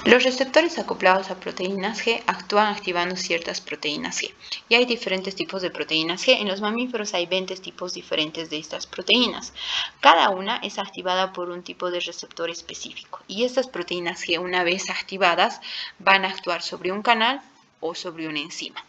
Los receptores acoplados a proteínas G actúan activando ciertas proteínas G. Y hay diferentes tipos de proteínas G. En los mamíferos hay 20 tipos diferentes de estas proteínas. Cada una es activada por un tipo de receptor específico. Y estas proteínas G, una vez activadas, van a actuar sobre un canal o sobre una enzima.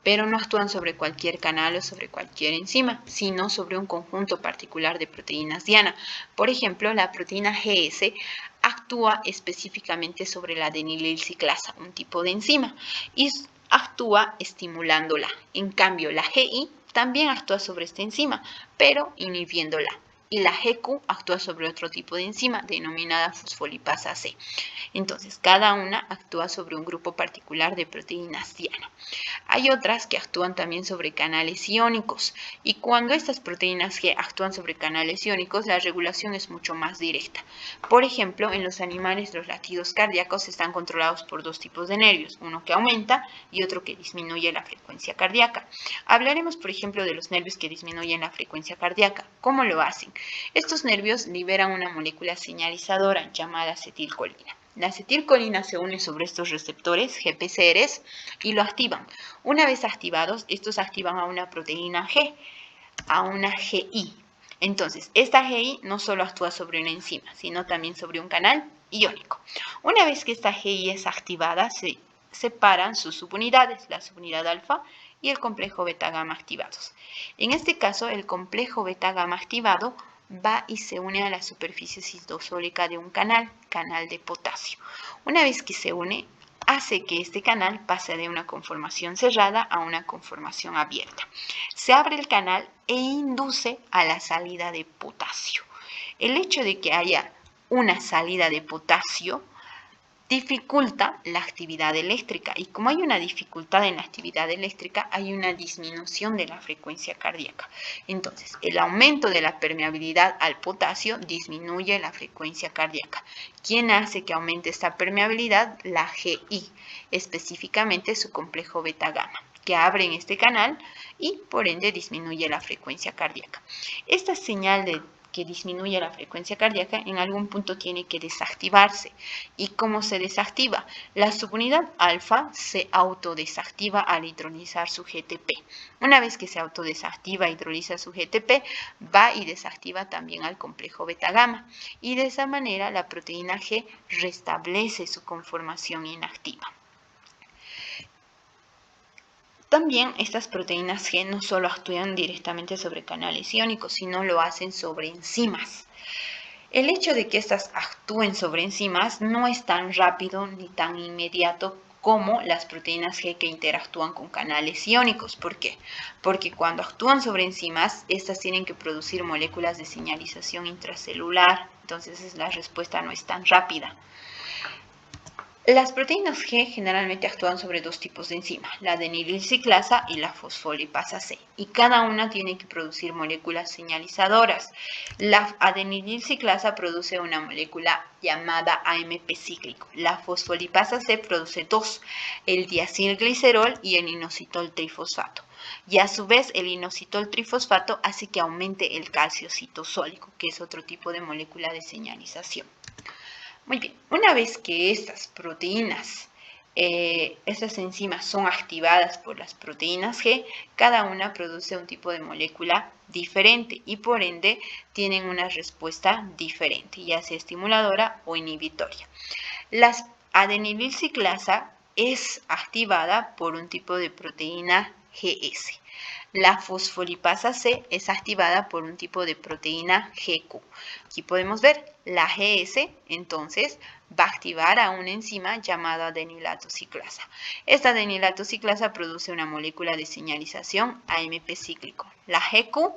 Pero no actúan sobre cualquier canal o sobre cualquier enzima, sino sobre un conjunto particular de proteínas diana. Por ejemplo, la proteína GS actúa específicamente sobre la adenililciclasa, un tipo de enzima, y actúa estimulándola. En cambio, la GI también actúa sobre esta enzima, pero inhibiéndola. Y la GQ actúa sobre otro tipo de enzima denominada fosfolipasa C. Entonces, cada una actúa sobre un grupo particular de proteínas diana. Hay otras que actúan también sobre canales iónicos, y cuando estas proteínas G actúan sobre canales iónicos, la regulación es mucho más directa. Por ejemplo, en los animales los latidos cardíacos están controlados por dos tipos de nervios, uno que aumenta y otro que disminuye la frecuencia cardíaca. Hablaremos, por ejemplo, de los nervios que disminuyen la frecuencia cardíaca. ¿Cómo lo hacen? Estos nervios liberan una molécula señalizadora llamada acetilcolina. La acetilcolina se une sobre estos receptores GPCRs y lo activan. Una vez activados, estos activan a una proteína G, a una GI. Entonces, esta GI no solo actúa sobre una enzima, sino también sobre un canal iónico. Una vez que esta GI es activada, se separan sus subunidades, la subunidad alfa y el complejo beta-gamma activados. En este caso, el complejo beta-gamma activado va y se une a la superficie citosólica de un canal de potasio. Una vez que se une, hace que este canal pase de una conformación cerrada a una conformación abierta. Se abre el canal e induce a la salida de potasio. El hecho de que haya una salida de potasio dificulta la actividad eléctrica, y como hay una dificultad en la actividad eléctrica, hay una disminución de la frecuencia cardíaca. Entonces, el aumento de la permeabilidad al potasio disminuye la frecuencia cardíaca. ¿Quién hace que aumente esta permeabilidad? La GI, específicamente su complejo beta-gamma, que abre en este canal y por ende disminuye la frecuencia cardíaca. Esta señal de que disminuye la frecuencia cardíaca, en algún punto tiene que desactivarse. ¿Y cómo se desactiva? La subunidad alfa se autodesactiva al hidrolizar su GTP. Una vez que se autodesactiva e hidroliza su GTP, va y desactiva también al complejo beta-gamma. Y de esa manera la proteína G restablece su conformación inactiva. También estas proteínas G no solo actúan directamente sobre canales iónicos, sino lo hacen sobre enzimas. El hecho de que estas actúen sobre enzimas no es tan rápido ni tan inmediato como las proteínas G que interactúan con canales iónicos. ¿Por qué? Porque cuando actúan sobre enzimas, estas tienen que producir moléculas de señalización intracelular, entonces la respuesta no es tan rápida. Las proteínas G generalmente actúan sobre dos tipos de enzima, la adenililciclasa y la fosfolipasa C, y cada una tiene que producir moléculas señalizadoras. La adenililciclasa produce una molécula llamada AMP cíclico. La fosfolipasa C produce dos, el diacilglicerol y el inositol trifosfato. Y a su vez el inositol trifosfato hace que aumente el calcio citosólico, que es otro tipo de molécula de señalización. Muy bien, una vez que estas proteínas, estas enzimas son activadas por las proteínas G, cada una produce un tipo de molécula diferente y por ende tienen una respuesta diferente, ya sea estimuladora o inhibitoria. La adenililciclasa es activada por un tipo de proteína GS. La fosfolipasa C es activada por un tipo de proteína GQ. Aquí podemos ver la GS, entonces, va a activar a una enzima llamada adenilatociclasa. Esta adenilatociclasa produce una molécula de señalización AMP cíclico. La GQ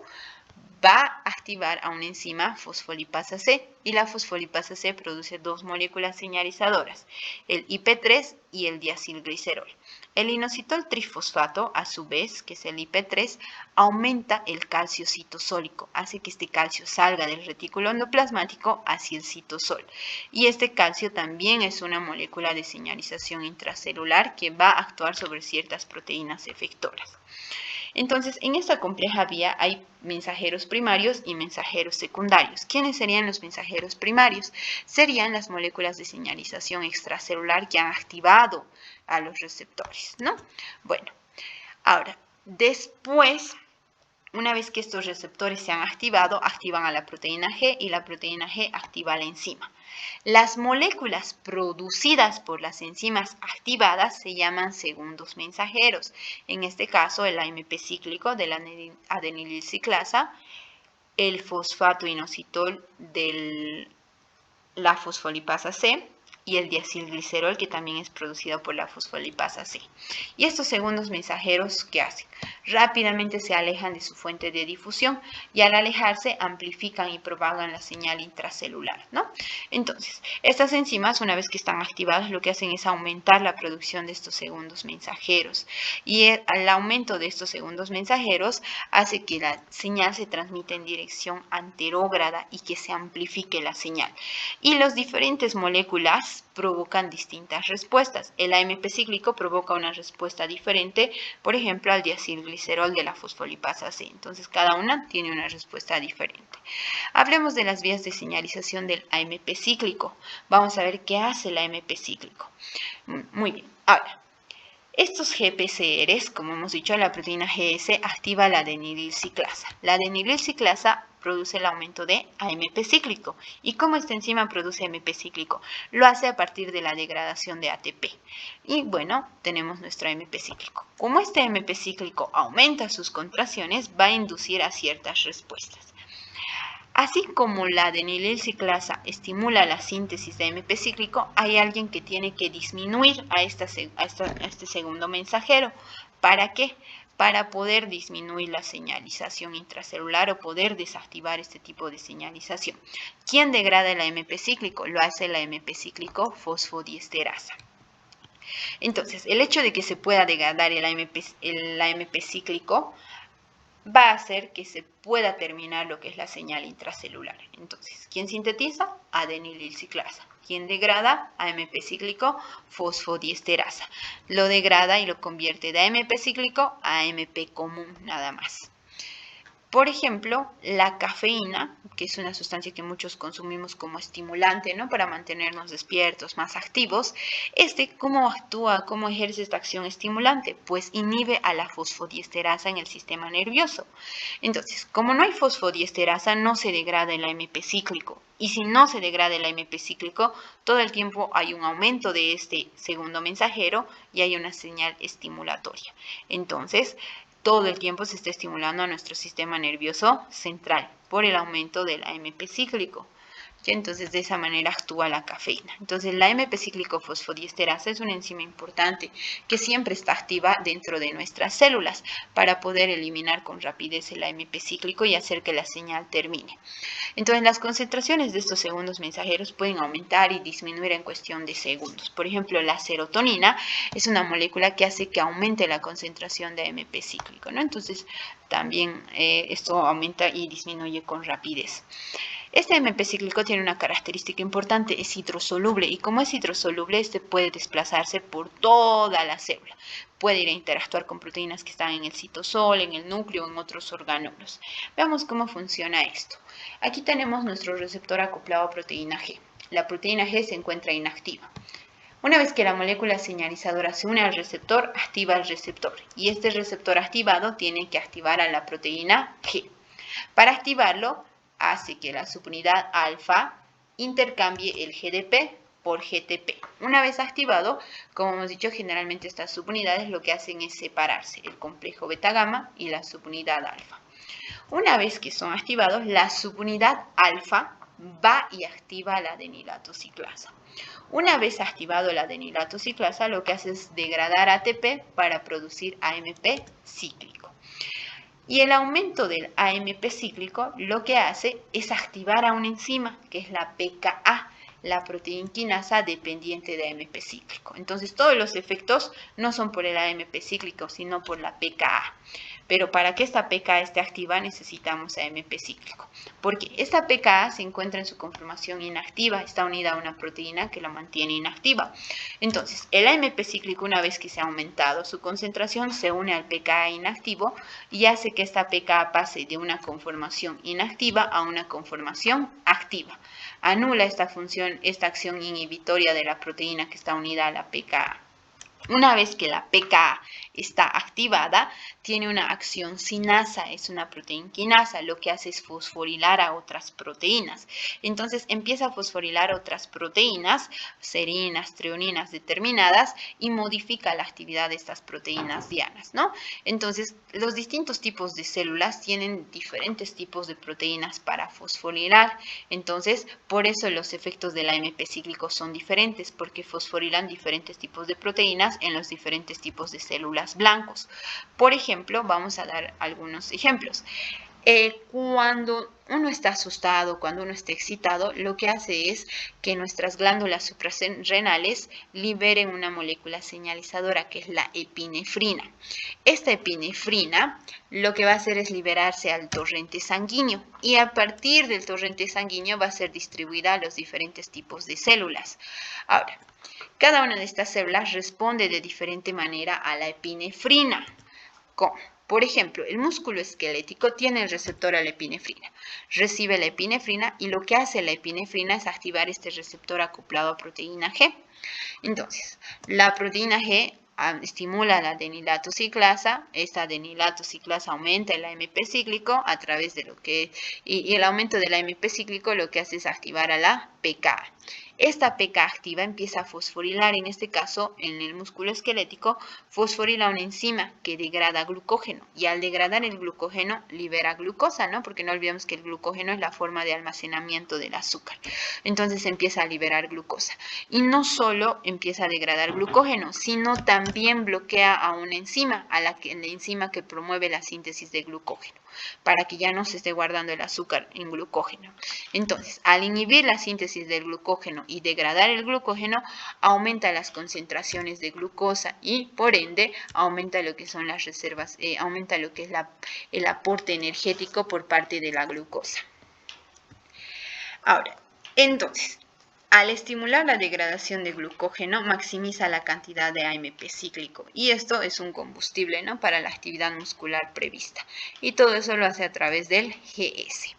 va a activar a una enzima fosfolipasa C y la fosfolipasa C produce dos moléculas señalizadoras, el IP3 y el diacilglicerol. El inositol trifosfato, a su vez, que es el IP3, aumenta el calcio citosólico, hace que este calcio salga del retículo endoplasmático hacia el citosol. Y este calcio también es una molécula de señalización intracelular que va a actuar sobre ciertas proteínas efectoras. Entonces, en esta compleja vía hay mensajeros primarios y mensajeros secundarios. ¿Quiénes serían los mensajeros primarios? Serían las moléculas de señalización extracelular que han activado a los receptores, ¿no? Bueno, ahora, después, una vez que estos receptores se han activado, activan a la proteína G y la proteína G activa la enzima. Las moléculas producidas por las enzimas activadas se llaman segundos mensajeros. En este caso, el AMP cíclico de la adenililciclasa, el fosfato inositol de la fosfolipasa C y el diacilglicerol, que también es producido por la fosfolipasa C. Y estos segundos mensajeros, ¿qué hacen? Rápidamente se alejan de su fuente de difusión y al alejarse amplifican y propagan la señal intracelular, ¿no? Entonces, estas enzimas, una vez que están activadas, lo que hacen es aumentar la producción de estos segundos mensajeros. Y el aumento de estos segundos mensajeros hace que la señal se transmita en dirección anterógrada y que se amplifique la señal. Y las diferentes moléculas provocan distintas respuestas. El AMP cíclico provoca una respuesta diferente, por ejemplo, al diacilglicerol de la fosfolipasa C. Entonces, cada una tiene una respuesta diferente. Hablemos de las vías de señalización del AMP cíclico. Vamos a ver qué hace el AMP cíclico. Muy bien. Ahora, estos GPCRs, como hemos dicho, la proteína GS activa la adenililciclasa. La adenililciclasa produce el aumento de AMP cíclico. ¿Y cómo esta enzima produce AMP cíclico? Lo hace a partir de la degradación de ATP. Y bueno, tenemos nuestro AMP cíclico. Como este AMP cíclico aumenta sus contracciones, va a inducir a ciertas respuestas. Así como la adenililciclasa estimula la síntesis de AMP cíclico, hay alguien que tiene que disminuir a este segundo mensajero. ¿Para qué? Para poder disminuir la señalización intracelular o poder desactivar este tipo de señalización. ¿Quién degrada el AMP cíclico? Lo hace el AMP cíclico fosfodiesterasa. Entonces, el hecho de que se pueda degradar el AMP cíclico va a hacer que se pueda terminar lo que es la señal intracelular. Entonces, ¿quién sintetiza? Adenililciclasa. ¿Quién degrada? AMP cíclico fosfodiesterasa. Lo degrada y lo convierte de AMP cíclico a AMP común nada más. Por ejemplo, la cafeína, que es una sustancia que muchos consumimos como estimulante, ¿no? Para mantenernos despiertos, más activos. ¿Cómo actúa? ¿Cómo ejerce esta acción estimulante? Pues inhibe a la fosfodiesterasa en el sistema nervioso. Entonces, como no hay fosfodiesterasa, no se degrada el AMP cíclico. Y si no se degrada el AMP cíclico, todo el tiempo hay un aumento de este segundo mensajero y hay una señal estimulatoria. Entonces, todo el tiempo se está estimulando a nuestro sistema nervioso central por el aumento del AMP cíclico. Entonces, de esa manera actúa la cafeína. Entonces, la AMP cíclico fosfodiesterasa es una enzima importante que siempre está activa dentro de nuestras células para poder eliminar con rapidez el AMP cíclico y hacer que la señal termine. Entonces, las concentraciones de estos segundos mensajeros pueden aumentar y disminuir en cuestión de segundos. Por ejemplo, la serotonina es una molécula que hace que aumente la concentración de AMP cíclico, ¿no? Entonces, también esto aumenta y disminuye con rapidez. Este AMP cíclico tiene una característica importante, es hidrosoluble y como es hidrosoluble, este puede desplazarse por toda la célula. Puede ir a interactuar con proteínas que están en el citosol, en el núcleo, en otros orgánulos. Veamos cómo funciona esto. Aquí tenemos nuestro receptor acoplado a proteína G. La proteína G se encuentra inactiva. Una vez que la molécula señalizadora se une al receptor, activa el receptor. Y este receptor activado tiene que activar a la proteína G. Para activarlo, hace que la subunidad alfa intercambie el GDP por GTP. Una vez activado, como hemos dicho, generalmente estas subunidades lo que hacen es separarse, el complejo beta-gamma y la subunidad alfa. Una vez que son activados, la subunidad alfa va y activa la adenilatociclasa. Una vez activado la adenilatociclasa, lo que hace es degradar ATP para producir AMP cíclico. Y el aumento del AMP cíclico lo que hace es activar a una enzima, que es la pKa, la proteína quinasa dependiente de AMP cíclico. Entonces, todos los efectos no son por el AMP cíclico, sino por la pKa. Pero para que esta pKa esté activa necesitamos AMP cíclico, porque esta pKa se encuentra en su conformación inactiva, está unida a una proteína que la mantiene inactiva. Entonces, el AMP cíclico, una vez que se ha aumentado su concentración, se une al pKa inactivo y hace que esta pKa pase de una conformación inactiva a una conformación activa. Anula esta función, esta acción inhibitoria de la proteína que está unida a la pKa. Una vez que la pKa está activada, tiene una acción sinasa, es una proteína quinasa, lo que hace es fosforilar a otras proteínas. Entonces empieza a fosforilar otras proteínas, serinas, treoninas determinadas, y modifica la actividad de estas proteínas dianas, ¿no? Entonces, los distintos tipos de células tienen diferentes tipos de proteínas para fosforilar. Entonces, por eso los efectos del AMP cíclico son diferentes, porque fosforilan diferentes tipos de proteínas en los diferentes tipos de células blancos. Por ejemplo, vamos a dar algunos ejemplos. Cuando uno está asustado, cuando uno está excitado, lo que hace es que nuestras glándulas suprarrenales liberen una molécula señalizadora que es la epinefrina. Esta epinefrina lo que va a hacer es liberarse al torrente sanguíneo y a partir del torrente sanguíneo va a ser distribuida a los diferentes tipos de células. Ahora, cada una de estas células responde de diferente manera a la epinefrina. ¿Cómo? Por ejemplo, el músculo esquelético tiene el receptor a la epinefrina. Recibe la epinefrina y lo que hace la epinefrina es activar este receptor acoplado a proteína G. Entonces, la proteína G estimula la adenilato ciclasa, esta adenilato ciclasa aumenta el AMP cíclico a través de lo que, y el aumento del AMP cíclico lo que hace es activar a la pKa. Esta pKa activa empieza a fosforilar, en este caso en el músculo esquelético, fosforila una enzima que degrada glucógeno y al degradar el glucógeno libera glucosa, ¿no? Porque no olvidemos que el glucógeno es la forma de almacenamiento del azúcar. Entonces empieza a liberar glucosa y no solo empieza a degradar glucógeno, sino también bloquea a una enzima, la enzima que promueve la síntesis de glucógeno, para que ya no se esté guardando el azúcar en glucógeno. Entonces, al inhibir la síntesis del glucógeno y degradar el glucógeno, aumenta las concentraciones de glucosa y, por ende, aumenta lo que son las reservas, aumenta lo que es el aporte energético por parte de la glucosa. Ahora, entonces, al estimular la degradación de glucógeno, maximiza la cantidad de AMP cíclico y esto es un combustible, ¿no?, para la actividad muscular prevista. Y todo eso lo hace a través del GS.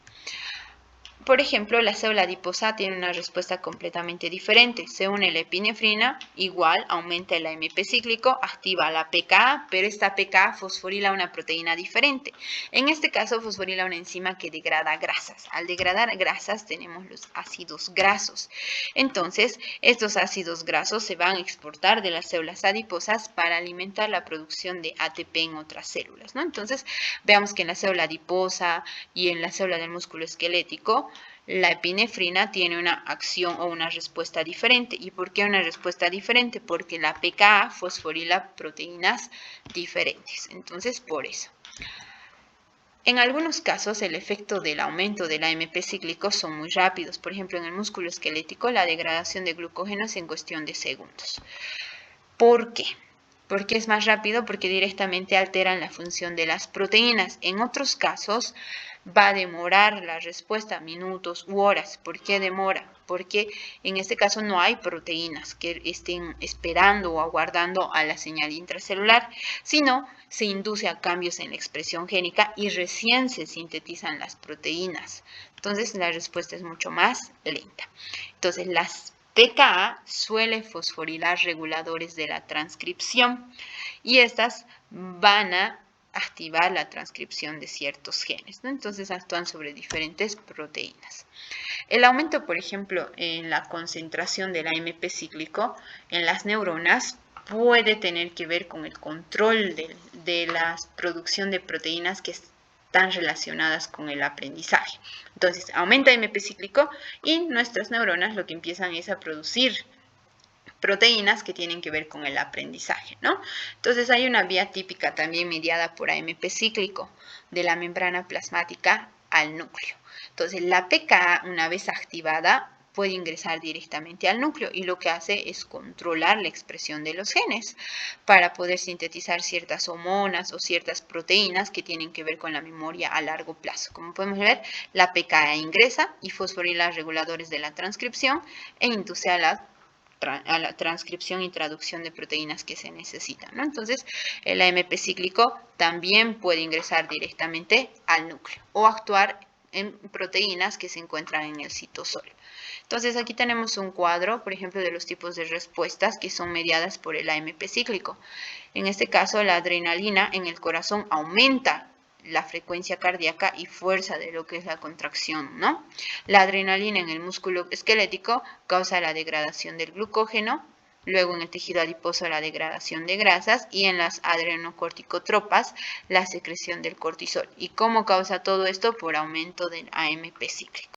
Por ejemplo, la célula adiposa tiene una respuesta completamente diferente. Se une la epinefrina, igual aumenta el AMP cíclico, activa la pKa, pero esta pKa fosforila una proteína diferente. En este caso, fosforila una enzima que degrada grasas. Al degradar grasas tenemos los ácidos grasos. Entonces, estos ácidos grasos se van a exportar de las células adiposas para alimentar la producción de ATP en otras células, ¿no? Entonces, veamos que en la célula adiposa y en la célula del músculo esquelético, la epinefrina tiene una acción o una respuesta diferente. ¿Y por qué una respuesta diferente? Porque la pKa fosforila proteínas diferentes. Entonces, por eso. En algunos casos, el efecto del aumento del AMP cíclico son muy rápidos. Por ejemplo, en el músculo esquelético, la degradación de glucógeno es en cuestión de segundos. ¿Por qué? Porque es más rápido, porque directamente alteran la función de las proteínas. En otros casos, va a demorar la respuesta minutos u horas. ¿Por qué demora? Porque en este caso no hay proteínas que estén esperando o aguardando a la señal intracelular, sino se induce a cambios en la expresión génica y recién se sintetizan las proteínas. Entonces la respuesta es mucho más lenta. Entonces las pKa suele fosforilar reguladores de la transcripción y estas van a activar la transcripción de ciertos genes, ¿no? Entonces actúan sobre diferentes proteínas. El aumento, por ejemplo, en la concentración del AMP cíclico en las neuronas puede tener que ver con el control de la producción de proteínas que están relacionadas con el aprendizaje. Entonces, aumenta el AMP cíclico y nuestras neuronas lo que empiezan es a producir proteínas que tienen que ver con el aprendizaje, ¿no? Entonces hay una vía típica también mediada por AMP cíclico de la membrana plasmática al núcleo. Entonces la pKa, una vez activada, puede ingresar directamente al núcleo y lo que hace es controlar la expresión de los genes para poder sintetizar ciertas hormonas o ciertas proteínas que tienen que ver con la memoria a largo plazo. Como podemos ver, la PKA ingresa y fosforila reguladores de la transcripción e induce a la transcripción y traducción de proteínas que se necesitan, ¿no? Entonces, el AMP cíclico también puede ingresar directamente al núcleo o actuar en proteínas que se encuentran en el citosol. Entonces, aquí tenemos un cuadro, por ejemplo, de los tipos de respuestas que son mediadas por el AMP cíclico. En este caso, la adrenalina en el corazón aumenta la frecuencia cardíaca y fuerza de lo que es la contracción, ¿no? La adrenalina en el músculo esquelético causa la degradación del glucógeno, luego en el tejido adiposo la degradación de grasas y en las adrenocorticotropas la secreción del cortisol. ¿Y cómo causa todo esto? Por aumento del AMP cíclico.